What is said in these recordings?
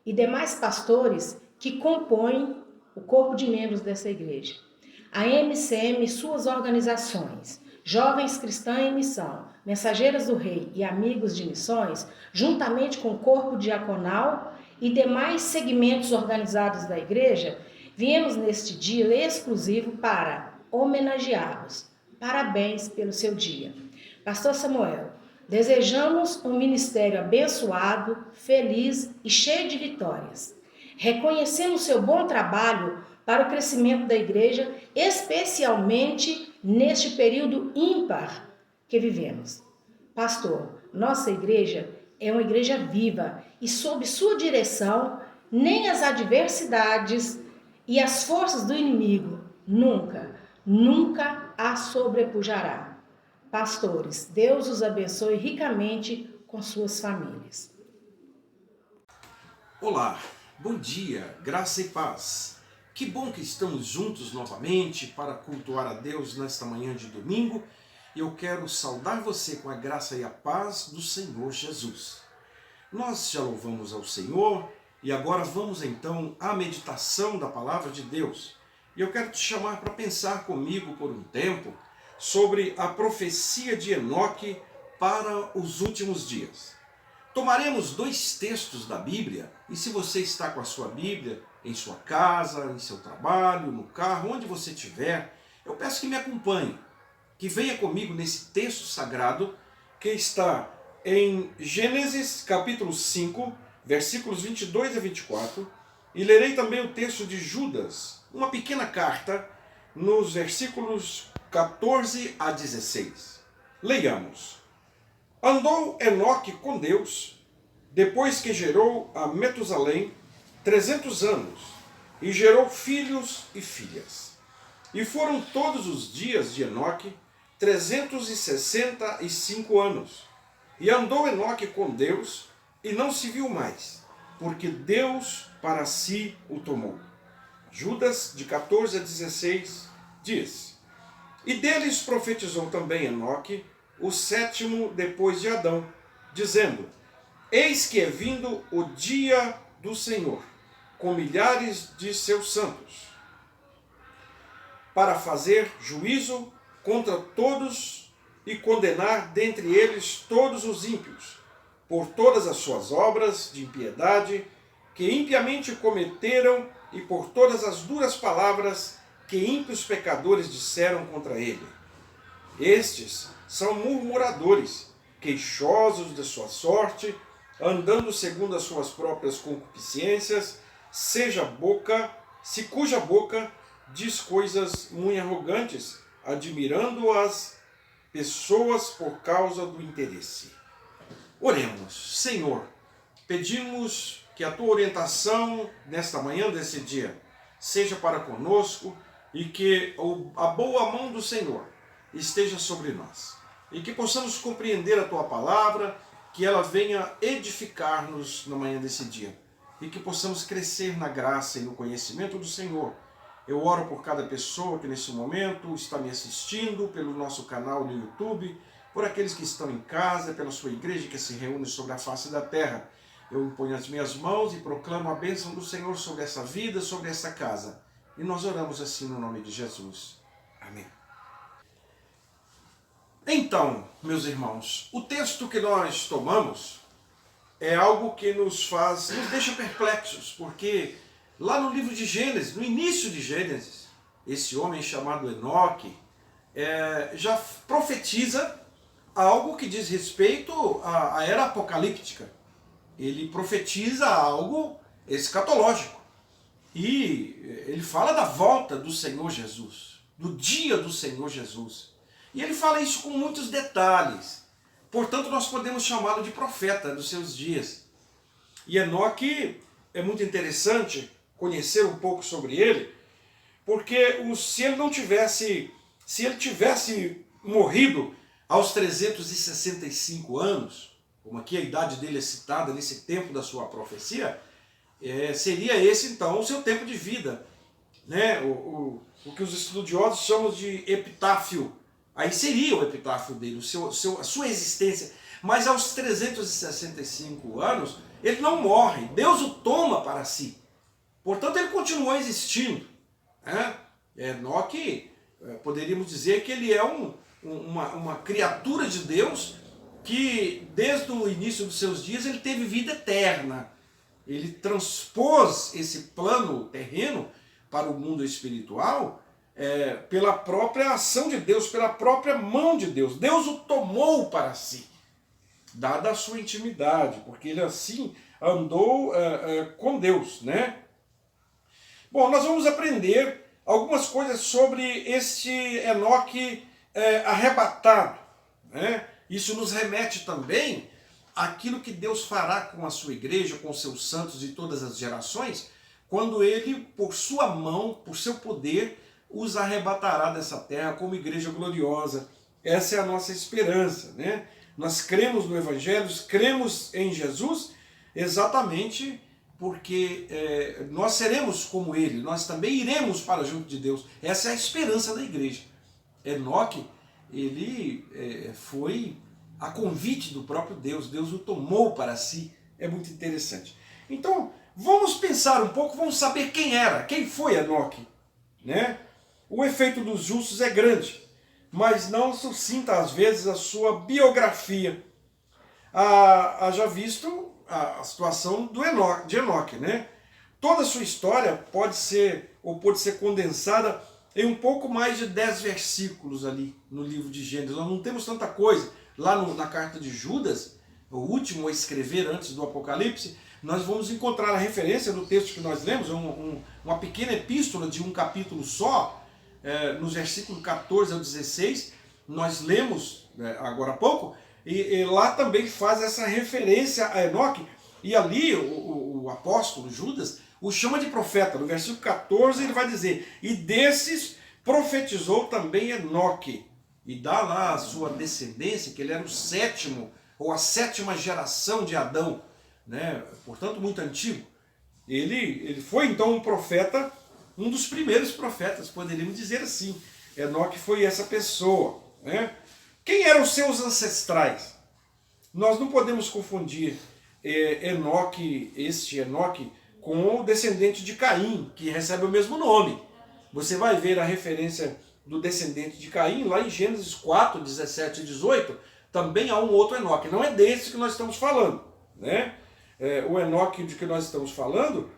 e demais pastores que compõem o corpo de membros dessa igreja. A MCM e suas organizações, Jovens Cristãs em Missão, Mensageiras do Rei e Amigos de Missões, juntamente com o corpo diaconal e demais segmentos organizados da igreja, viemos neste dia exclusivo para homenageá-los. Parabéns pelo seu dia. Pastor Samuel, desejamos um ministério abençoado, feliz e cheio de vitórias. Reconhecemos seu bom trabalho para o crescimento da igreja, especialmente neste período ímpar que vivemos. Pastor, nossa igreja é uma igreja viva e sob sua direção, nem as adversidades e as forças do inimigo nunca a sobrepujará. Pastores, Deus os abençoe ricamente com suas famílias. Olá, bom dia, graça e paz. Que bom que estamos juntos novamente para cultuar a Deus nesta manhã de domingo. Eu quero saudar você com a graça e a paz do Senhor Jesus. Nós já louvamos ao Senhor e agora vamos então à meditação da palavra de Deus. E eu quero te chamar para pensar comigo por um tempo sobre a profecia de Enoque para os últimos dias. Tomaremos dois textos da Bíblia, e se você está com a sua Bíblia em sua casa, em seu trabalho, no carro, onde você estiver, eu peço que me acompanhe, que venha comigo nesse texto sagrado que está em Gênesis capítulo 5, versículos 22 a 24, e lerei também o texto de Judas, uma pequena carta, nos versículos 14 a 16. Leiamos. Andou Enoque com Deus, depois que gerou a Metusalém 300 anos, e gerou filhos e filhas. E foram todos os dias de Enoque 365 anos. E andou Enoque com Deus, e não se viu mais, porque Deus para si o tomou. Judas, de 14 a 16, diz: E deles profetizou também Enoque, o sétimo depois de Adão, dizendo: Eis que é vindo o dia do Senhor, com milhares de seus santos, para fazer juízo contra todos e condenar dentre eles todos os ímpios, por todas as suas obras de impiedade que impiamente cometeram e por todas as duras palavras que ímpios pecadores disseram contra ele. Estes são murmuradores, queixosos de sua sorte, andando segundo as suas próprias concupiscências, cuja boca diz coisas muito arrogantes, admirando as pessoas por causa do interesse. Oremos. Senhor, pedimos que a tua orientação nesta manhã desse dia seja para conosco e que a boa mão do Senhor esteja sobre nós. E que possamos compreender a tua palavra, que ela venha edificar-nos na manhã desse dia. E que possamos crescer na graça e no conhecimento do Senhor. Eu oro por cada pessoa que nesse momento está me assistindo, pelo nosso canal no YouTube, por aqueles que estão em casa, pela sua igreja que se reúne sobre a face da terra. Eu imponho as minhas mãos e proclamo a bênção do Senhor sobre essa vida, sobre essa casa. E nós oramos assim no nome de Jesus. Amém. Então, meus irmãos, o texto que nós tomamos é algo que nos deixa perplexos, porque lá no livro de Gênesis, no início de Gênesis, esse homem chamado Enoque já profetiza algo que diz respeito à era apocalíptica. Ele profetiza algo escatológico. E ele fala da volta do Senhor Jesus, do dia do Senhor Jesus. E ele fala isso com muitos detalhes. Portanto, nós podemos chamá-lo de profeta dos seus dias. E Enoque é muito interessante conhecer um pouco sobre ele, porque se ele tivesse morrido aos 365 anos, como aqui a idade dele é citada nesse tempo da sua profecia, seria esse então o seu tempo de vida, né? O que os estudiosos chamam de epitáfio. Aí seria o epitáfio dele, a sua existência. Mas aos 365 anos, ele não morre, Deus o toma para si. Portanto, ele continuou existindo. Né? Enoque, poderíamos dizer que ele é uma criatura de Deus que, desde o início dos seus dias, ele teve vida eterna. Ele transpôs esse plano terreno para o mundo espiritual pela própria ação de Deus, pela própria mão de Deus. Deus o tomou para si, dada a sua intimidade, porque ele assim andou com Deus, né? Bom, nós vamos aprender algumas coisas sobre este Enoque arrebatado, né? Isso nos remete também àquilo que Deus fará com a sua igreja, com os seus santos de todas as gerações, quando ele, por sua mão, por seu poder, os arrebatará dessa terra como igreja gloriosa. Essa é a nossa esperança, né? Nós cremos no Evangelho, cremos em Jesus, exatamente porque nós seremos como ele, nós também iremos para junto de Deus. Essa é a esperança da igreja. Enoque, ele foi a convite do próprio Deus, Deus o tomou para si. É muito interessante. Então, vamos pensar um pouco, vamos saber quem foi Enoque, né? O efeito dos justos é grande, mas não suscita às vezes a sua biografia. Já visto a situação de Enoque, né? Toda a sua história pode ser condensada em um pouco mais de 10 versículos ali no livro de Gênesis. Nós não temos tanta coisa. Lá na carta de Judas, o último a escrever antes do Apocalipse, nós vamos encontrar a referência no texto que nós lemos, uma pequena epístola de um capítulo só, nos versículos 14 ao 16, nós lemos agora há pouco, e lá também faz essa referência a Enoque, e ali o apóstolo Judas o chama de profeta. No versículo 14 ele vai dizer, e desses profetizou também Enoque, e dá lá a sua descendência, que ele era o sétimo, ou a sétima geração de Adão, né? Portanto muito antigo. Ele foi então um profeta, um dos primeiros profetas, poderíamos dizer assim. Enoque foi essa pessoa, né? Quem eram os seus ancestrais? Nós não podemos confundir este Enoque, com o descendente de Caim, que recebe o mesmo nome. Você vai ver a referência do descendente de Caim lá em Gênesis 4, 17 e 18, também há um outro Enoque. Não é desse que nós estamos falando, né? O Enoque de que nós estamos falando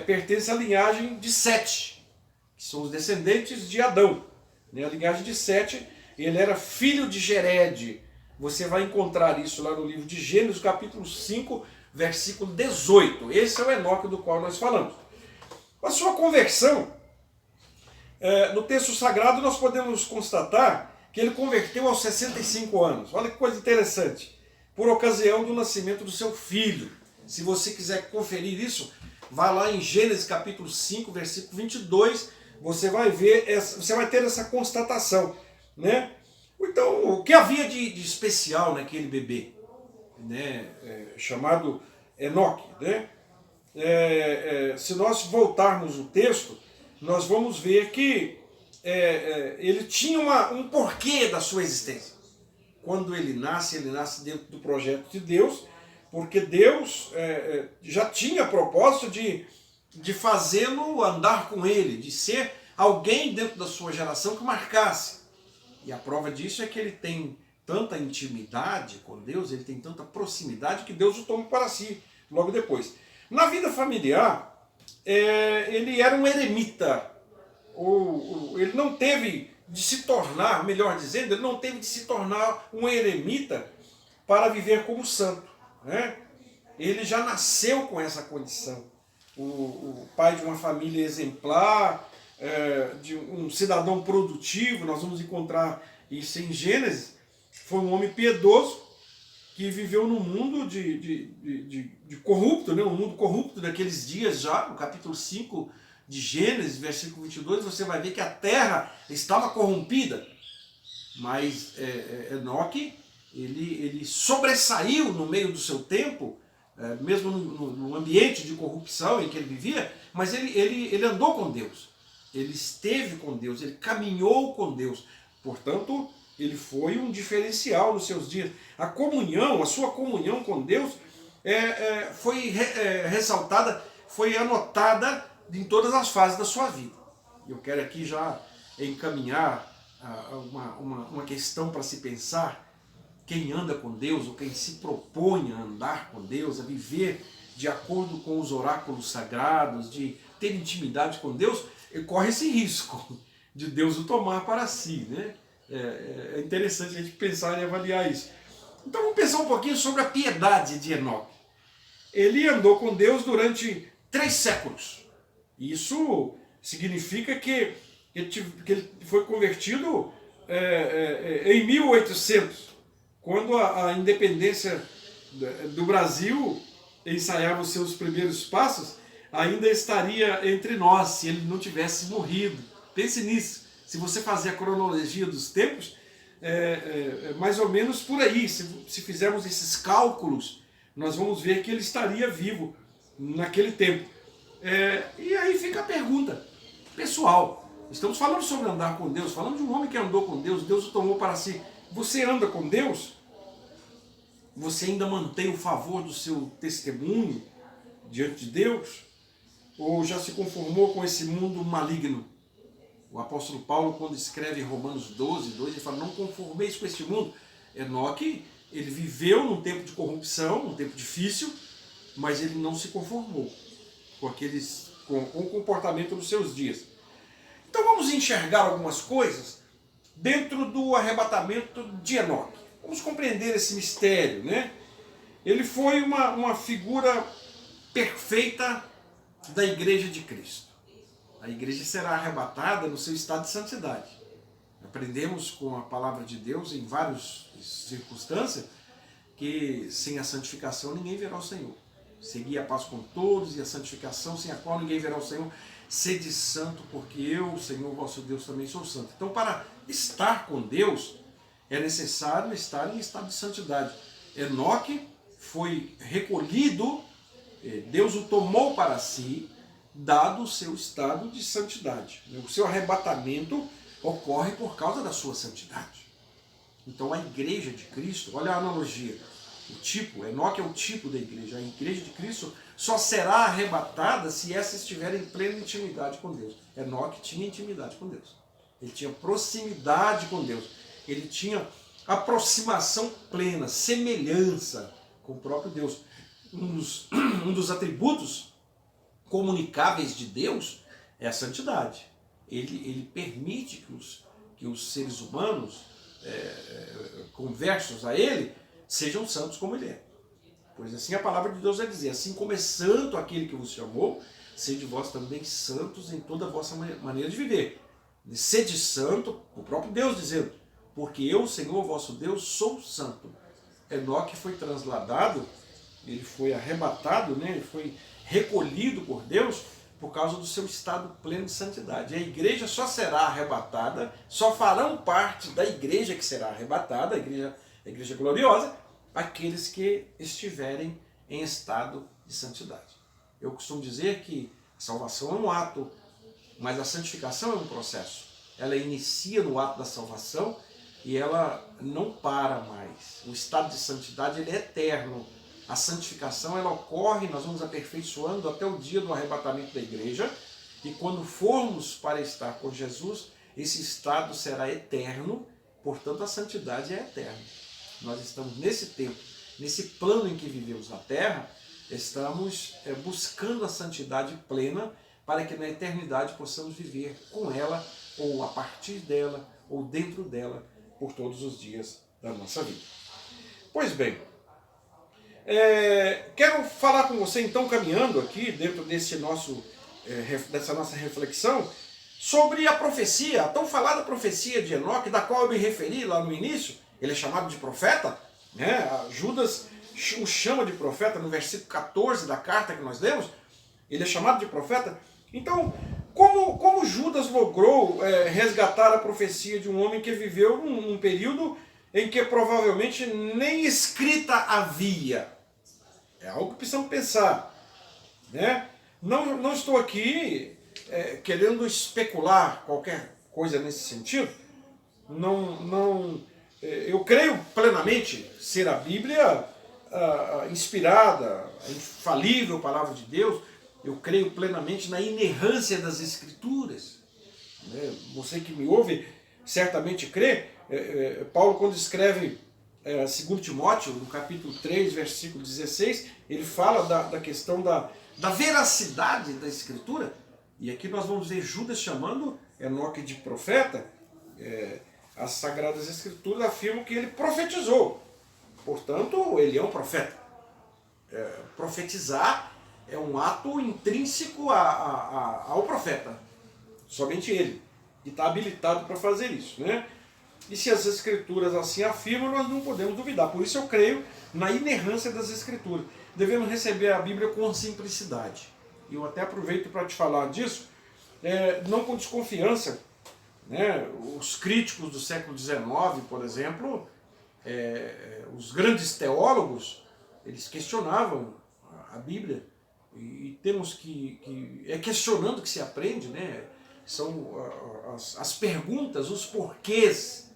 pertence à linhagem de Sete, que são os descendentes de Adão. A linhagem de Sete, ele era filho de Jered. Você vai encontrar isso lá no livro de Gênesis, capítulo 5, versículo 18. Esse é o Enoque do qual nós falamos. A sua conversão, no texto sagrado nós podemos constatar que ele converteu aos 65 anos. Olha que coisa interessante. Por ocasião do nascimento do seu filho. Se você quiser conferir isso, vá lá em Gênesis capítulo 5, versículo 22, você vai ter essa constatação, né? Então, o que havia de especial naquele bebê, né? Chamado Enoque, né? Se nós voltarmos o texto, nós vamos ver que ele tinha um porquê da sua existência. Quando ele nasce dentro do projeto de Deus, porque Deus já tinha propósito de fazê-lo andar com ele, de ser alguém dentro da sua geração que marcasse. E a prova disso é que ele tem tanta intimidade com Deus, ele tem tanta proximidade, que Deus o toma para si logo depois. Na vida familiar, ele era um eremita, ele não teve de se tornar, melhor dizendo, ele não teve de se tornar um eremita para viver como santo, né? Ele já nasceu com essa condição. O pai de uma família exemplar, de um cidadão produtivo, nós vamos encontrar isso em Gênesis, foi um homem piedoso que viveu num mundo de corrupto, né? Um mundo corrupto daqueles dias já, no capítulo 5 de Gênesis, versículo 22, você vai ver que a terra estava corrompida, mas Enoque, ele sobressaiu no meio do seu tempo, mesmo no ambiente de corrupção em que ele vivia, mas ele andou com Deus, ele esteve com Deus, ele caminhou com Deus, portanto, ele foi um diferencial nos seus dias. A sua comunhão com Deus foi ressaltada, foi anotada em todas as fases da sua vida. Eu quero aqui já encaminhar uma questão para se pensar. Quem anda com Deus, ou quem se propõe a andar com Deus, a viver de acordo com os oráculos sagrados, de ter intimidade com Deus, ele corre esse risco de Deus o tomar para si, né? É interessante a gente pensar e avaliar isso. Então vamos pensar um pouquinho sobre a piedade de Enoque. Ele andou com Deus durante 3 séculos. Isso significa que ele foi convertido em 1800, quando a independência do Brasil ensaiava os seus primeiros passos, ainda estaria entre nós, se ele não tivesse morrido. Pense nisso. Se você fazer a cronologia dos tempos, mais ou menos por aí, se fizermos esses cálculos, nós vamos ver que ele estaria vivo naquele tempo. E aí fica a pergunta pessoal. Estamos falando sobre andar com Deus, falando de um homem que andou com Deus, Deus o tomou para si. Você anda com Deus? Você ainda mantém o favor do seu testemunho diante de Deus? Ou já se conformou com esse mundo maligno? O apóstolo Paulo, quando escreve Romanos 12, 2, ele fala, não conformeis com este mundo. Enoque, ele viveu num tempo de corrupção, num tempo difícil, mas ele não se conformou com o comportamento dos seus dias. Então vamos enxergar algumas coisas dentro do arrebatamento de Enoque. Vamos compreender esse mistério, né? Ele foi uma figura perfeita da Igreja de Cristo. A igreja será arrebatada no seu estado de santidade. Aprendemos com a palavra de Deus em várias circunstâncias que sem a santificação ninguém verá o Senhor. Seguir a paz com todos e a santificação sem a qual ninguém verá o Senhor. Sede santo, porque eu, o Senhor vosso Deus, também sou santo. Então, para estar com Deus, é necessário estar em estado de santidade. Enoque foi recolhido, Deus o tomou para si, dado o seu estado de santidade. O seu arrebatamento ocorre por causa da sua santidade. Então a igreja de Cristo, olha a analogia, o tipo, Enoque é o tipo da igreja. A igreja de Cristo só será arrebatada se essa estiver em plena intimidade com Deus. Enoque tinha intimidade com Deus. Ele tinha proximidade com Deus. Ele tinha aproximação plena, semelhança com o próprio Deus. Um dos atributos comunicáveis de Deus é a santidade. Ele permite que os seres humanos conversos a ele sejam santos como ele é. Pois assim a palavra de Deus vai dizer, assim como é santo aquele que vos chamou, sede vós também santos em toda a vossa maneira de viver. Sede santo, o próprio Deus dizendo, porque eu, o Senhor vosso Deus, sou santo. Enoque foi transladado, ele foi arrebatado, né? Ele foi recolhido por Deus por causa do seu estado pleno de santidade. E a igreja só será arrebatada, só farão parte da igreja que será arrebatada, a igreja gloriosa, aqueles que estiverem em estado de santidade. Eu costumo dizer que a salvação é um ato, mas a santificação é um processo. Ela inicia no ato da salvação e ela não para mais. O estado de santidade ele é eterno. A santificação ela ocorre, nós vamos aperfeiçoando até o dia do arrebatamento da igreja, e quando formos para estar com Jesus, esse estado será eterno, portanto a santidade é eterna. Nós estamos nesse tempo, nesse plano em que vivemos na terra, estamos buscando a santidade plena para que na eternidade possamos viver com ela, ou a partir dela, ou dentro dela, por todos os dias da nossa vida. Pois bem, quero falar com você então, caminhando aqui dentro dessa nossa reflexão, sobre a profecia, a tão falada profecia de Enoque, da qual eu me referi lá no início. Ele é chamado de profeta, né? Judas o chama de profeta no versículo 14 da carta que nós lemos, ele é chamado de profeta. Então, como Judas logrou resgatar a profecia de um homem que viveu num período em que provavelmente nem escrita havia? É algo que precisamos pensar, né? Não estou aqui querendo especular qualquer coisa nesse sentido. Eu creio plenamente ser a Bíblia inspirada, a infalível palavra de Deus, eu creio plenamente na inerrância das Escrituras. Você que me ouve certamente crê. Paulo, quando escreve 2 Timóteo, no capítulo 3, versículo 16, ele fala da questão da veracidade da Escritura. E aqui nós vamos ver Judas chamando Enoque de profeta. As Sagradas Escrituras afirmam que ele profetizou. Portanto, ele é um profeta. Profetizar é um ato intrínseco ao profeta. Somente ele, que está habilitado para fazer isso, né? E se as Escrituras assim afirmam, nós não podemos duvidar. Por isso eu creio na inerrância das Escrituras. Devemos receber a Bíblia com simplicidade. E eu até aproveito para te falar disso, não com desconfiança. Né? Os críticos do século XIX, por exemplo, os grandes teólogos, eles questionavam a Bíblia. E temos que é questionando que se aprende, né? São as perguntas, os porquês.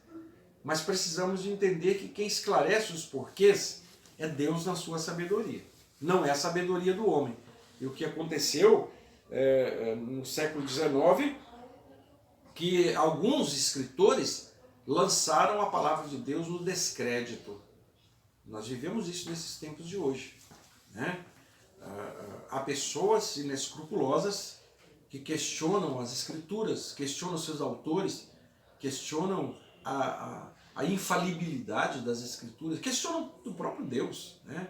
Mas precisamos de entender que quem esclarece os porquês é Deus na sua sabedoria. Não é a sabedoria do homem. E o que aconteceu no século XIX, que alguns escritores lançaram a palavra de Deus no descrédito. Nós vivemos isso nesses tempos de hoje, né? Há pessoas inescrupulosas que questionam as Escrituras, questionam seus autores, questionam a infalibilidade das Escrituras, questionam do próprio Deus, né?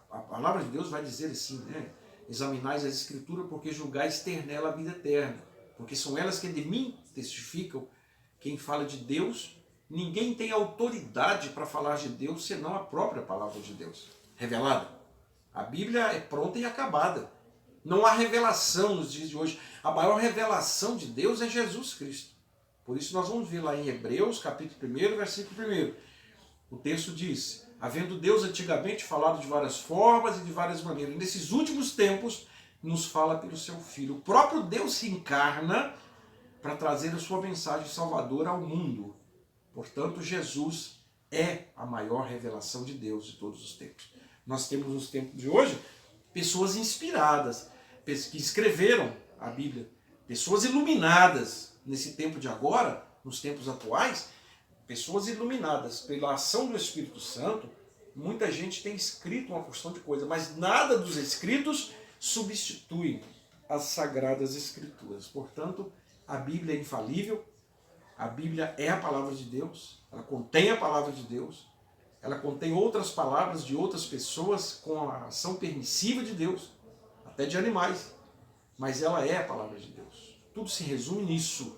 A palavra de Deus vai dizer assim, né? Examinais as Escrituras porque julgais ter nela a vida eterna, porque são elas que de mim testificam. Quem fala de Deus, ninguém tem autoridade para falar de Deus senão a própria palavra de Deus, revelada. A Bíblia é pronta e acabada. Não há revelação nos dias de hoje. A maior revelação de Deus é Jesus Cristo. Por isso nós vamos ver lá em Hebreus, capítulo 1, versículo 1. O texto diz: havendo Deus antigamente falado de várias formas e de várias maneiras, nesses últimos tempos nos fala pelo seu Filho. O próprio Deus se encarna para trazer a sua mensagem salvadora ao mundo. Portanto, Jesus é a maior revelação de Deus de todos os tempos. Nós temos nos tempos de hoje pessoas inspiradas, que escreveram a Bíblia, pessoas iluminadas nesse tempo de agora, nos tempos atuais, pessoas iluminadas pela ação do Espírito Santo. Muita gente tem escrito uma porção de coisa, mas nada dos escritos substitui as Sagradas Escrituras. Portanto, a Bíblia é infalível, a Bíblia é a palavra de Deus, ela contém a palavra de Deus, ela contém outras palavras de outras pessoas com a ação permissiva de Deus, até de animais, mas ela é a palavra de Deus. Tudo se resume nisso.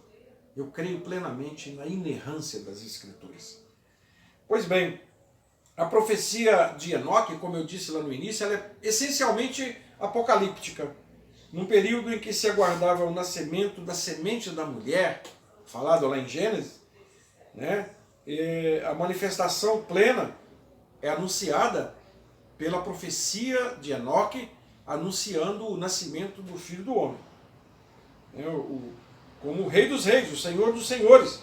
Eu creio plenamente na inerrância das Escrituras. Pois bem, a profecia de Enoque, como eu disse lá no início, ela é essencialmente apocalíptica. Num período em que se aguardava o nascimento da semente da mulher, falado lá em Gênesis, né? A manifestação plena é anunciada pela profecia de Enoque, anunciando o nascimento do Filho do Homem. Como o Rei dos Reis, o Senhor dos Senhores.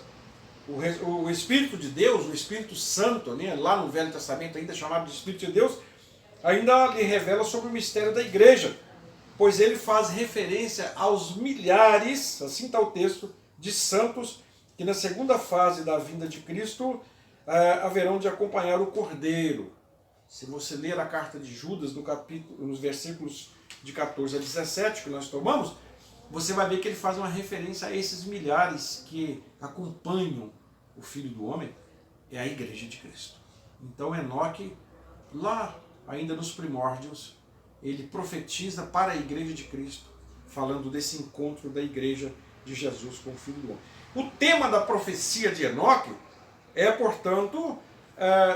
O Espírito de Deus, o Espírito Santo, né? Lá no Velho Testamento ainda chamado de Espírito de Deus, ainda lhe revela sobre o mistério da igreja, pois ele faz referência aos milhares, assim está o texto, de santos que na segunda fase da vinda de Cristo haverão de acompanhar o Cordeiro. Se você ler a carta de Judas, nos versículos de 14 a 17, que nós tomamos, você vai ver que ele faz uma referência a esses milhares que acompanham o Filho do Homem, é a Igreja de Cristo. Então Enoque, lá ainda nos primórdios, ele profetiza para a Igreja de Cristo, falando desse encontro da Igreja de Jesus com o Filho do Homem. O tema da profecia de Enoque portanto,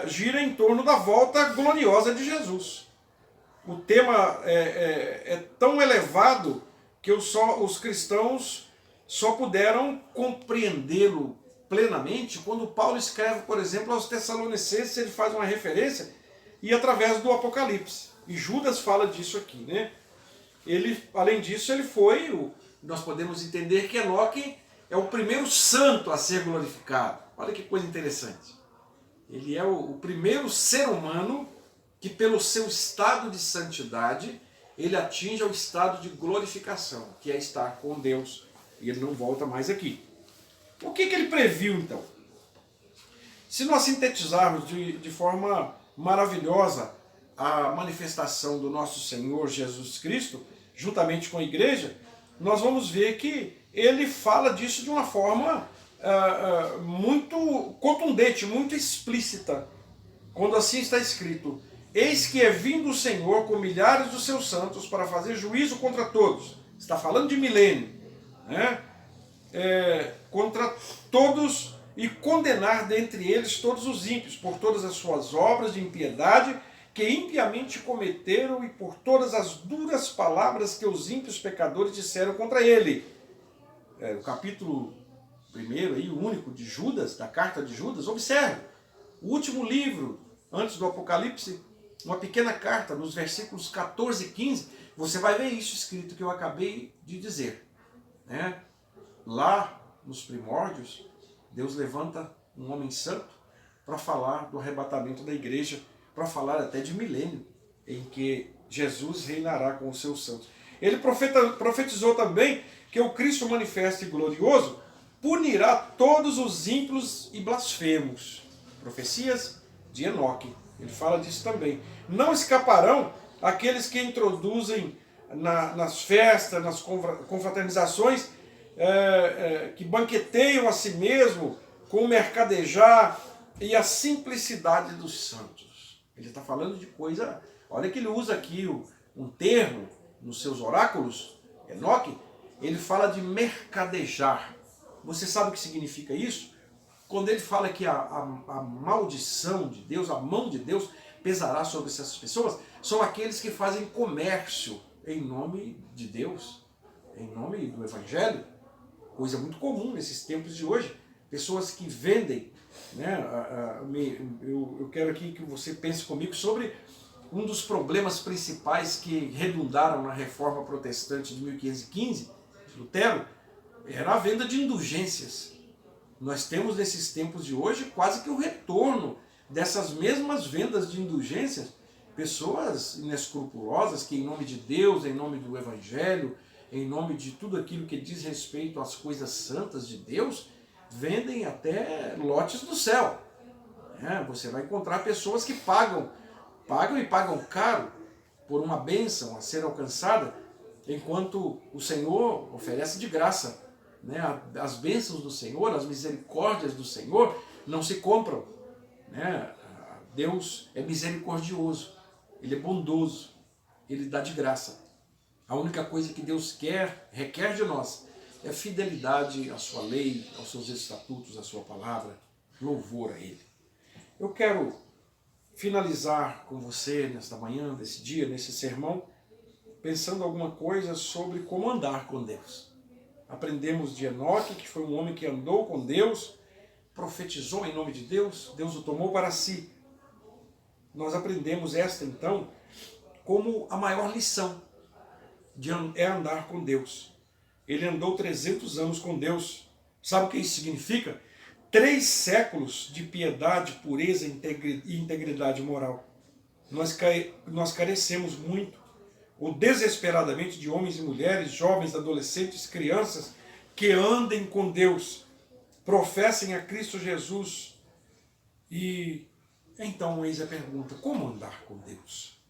gira em torno da volta gloriosa de Jesus. O tema é tão elevado que os cristãos só puderam compreendê-lo plenamente quando Paulo escreve, por exemplo, aos Tessalonicenses, ele faz uma referência, e através do Apocalipse. E Judas fala disso aqui, né? Além disso, ele foi, nós podemos entender que Enoque é o primeiro santo a ser glorificado. Olha que coisa interessante. Ele é o primeiro ser humano que, pelo seu estado de santidade, ele atinge ao estado de glorificação, que é estar com Deus, e ele não volta mais aqui. O que ele previu, então? Se nós sintetizarmos de forma maravilhosa a manifestação do nosso Senhor Jesus Cristo, juntamente com a igreja, nós vamos ver que ele fala disso de uma forma muito contundente, muito explícita, quando assim está escrito: eis que é vindo o Senhor com milhares dos seus santos para fazer juízo contra todos. Está falando de milênio, né? Contra todos, e condenar dentre eles todos os ímpios, por todas as suas obras de impiedade que impiamente cometeram, e por todas as duras palavras que os ímpios pecadores disseram contra ele. O capítulo 1, aí, o único de Judas, da carta de Judas, observe, o último livro, antes do Apocalipse, uma pequena carta, nos versículos 14 e 15, você vai ver isso escrito que eu acabei de dizer, né? Lá, nos primórdios, Deus levanta um homem santo para falar do arrebatamento da igreja, para falar até de milênio, em que Jesus reinará com os seus santos. Ele profetizou também que o Cristo manifesto e glorioso punirá todos os ímpios e blasfemos. Profecias de Enoque. Ele fala disso também. Não escaparão aqueles que introduzem nas festas, nas confraternizações, que banqueteiam a si mesmo com o mercadejar e a simplicidade dos santos. Ele está falando de coisa... Olha que ele usa aqui um termo nos seus oráculos, Enoque, ele fala de mercadejar. Você sabe o que significa isso? Quando ele fala que a maldição de Deus, a mão de Deus pesará sobre essas pessoas, são aqueles que fazem comércio em nome de Deus, em nome do Evangelho. Coisa muito comum nesses tempos de hoje. Pessoas que vendem, né? Eu quero aqui que você pense comigo sobre um dos problemas principais que redundaram na Reforma Protestante de 1515, de Lutero, era a venda de indulgências. Nós temos nesses tempos de hoje quase que o retorno dessas mesmas vendas de indulgências, pessoas inescrupulosas que, em nome de Deus, em nome do Evangelho, em nome de tudo aquilo que diz respeito às coisas santas de Deus, vendem até lotes do céu. Você vai encontrar pessoas que pagam e pagam caro por uma bênção a ser alcançada, enquanto o Senhor oferece de graça. As bênçãos do Senhor, as misericórdias do Senhor não se compram. Deus é misericordioso, Ele é bondoso, Ele dá de graça. A única coisa que Deus requer de nós é fidelidade à sua lei, aos seus estatutos, à sua palavra, louvor a Ele. Eu quero finalizar com você nesta manhã, nesse dia, nesse sermão, pensando alguma coisa sobre como andar com Deus. Aprendemos de Enoque, que foi um homem que andou com Deus, profetizou em nome de Deus, Deus o tomou para si. Nós aprendemos esta, então, como a maior lição é andar com Deus. Ele andou 300 anos com Deus. Sabe o que isso significa? 3 séculos de piedade, pureza e integridade moral. Nós carecemos muito, ou desesperadamente, de homens e mulheres, jovens, adolescentes, crianças, que andem com Deus, professem a Cristo Jesus. E então eis a pergunta: como andar com Deus?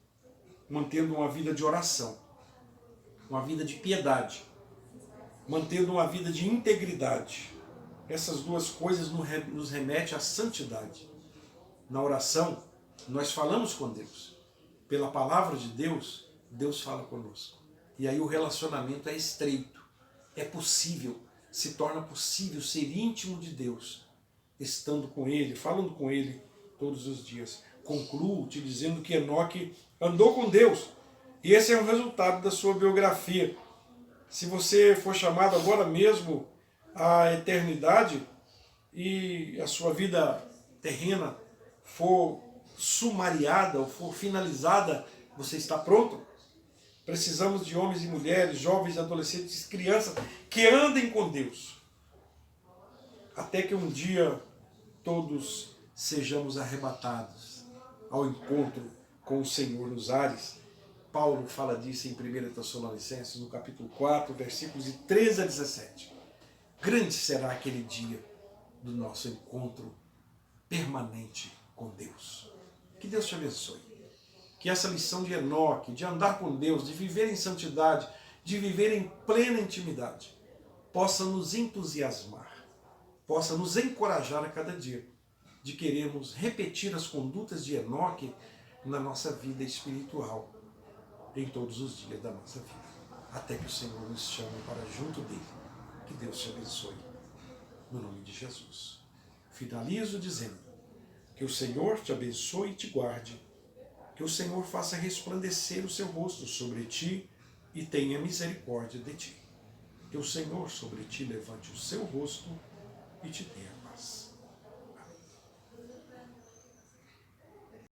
Mantendo uma vida de oração, uma vida de piedade, mantendo uma vida de integridade. Essas duas coisas nos remetem à santidade. Na oração, nós falamos com Deus. Pela palavra de Deus, Deus fala conosco. E aí o relacionamento é estreito. É possível, se torna possível ser íntimo de Deus, estando com Ele, falando com Ele todos os dias. Concluo te dizendo que Enoque andou com Deus. E esse é o resultado da sua biografia. Se você for chamado agora mesmo à eternidade e a sua vida terrena for sumariada ou for finalizada, você está pronto? Precisamos de homens e mulheres, jovens, adolescentes, crianças que andem com Deus, até que um dia todos sejamos arrebatados ao encontro com o Senhor nos ares. Paulo fala disso em 1 Tessalonicenses, no capítulo 4, versículos de 13 a 17. Grande será aquele dia do nosso encontro permanente com Deus. Que Deus te abençoe. Que essa lição de Enoque, de andar com Deus, de viver em santidade, de viver em plena intimidade, possa nos entusiasmar, possa nos encorajar a cada dia de querermos repetir as condutas de Enoque na nossa vida espiritual, em todos os dias da nossa vida, até que o Senhor nos chame para junto dele. Que Deus te abençoe, no nome de Jesus. Finalizo dizendo que o Senhor te abençoe e te guarde, que o Senhor faça resplandecer o seu rosto sobre ti e tenha misericórdia de ti. Que o Senhor sobre ti levante o seu rosto e te dê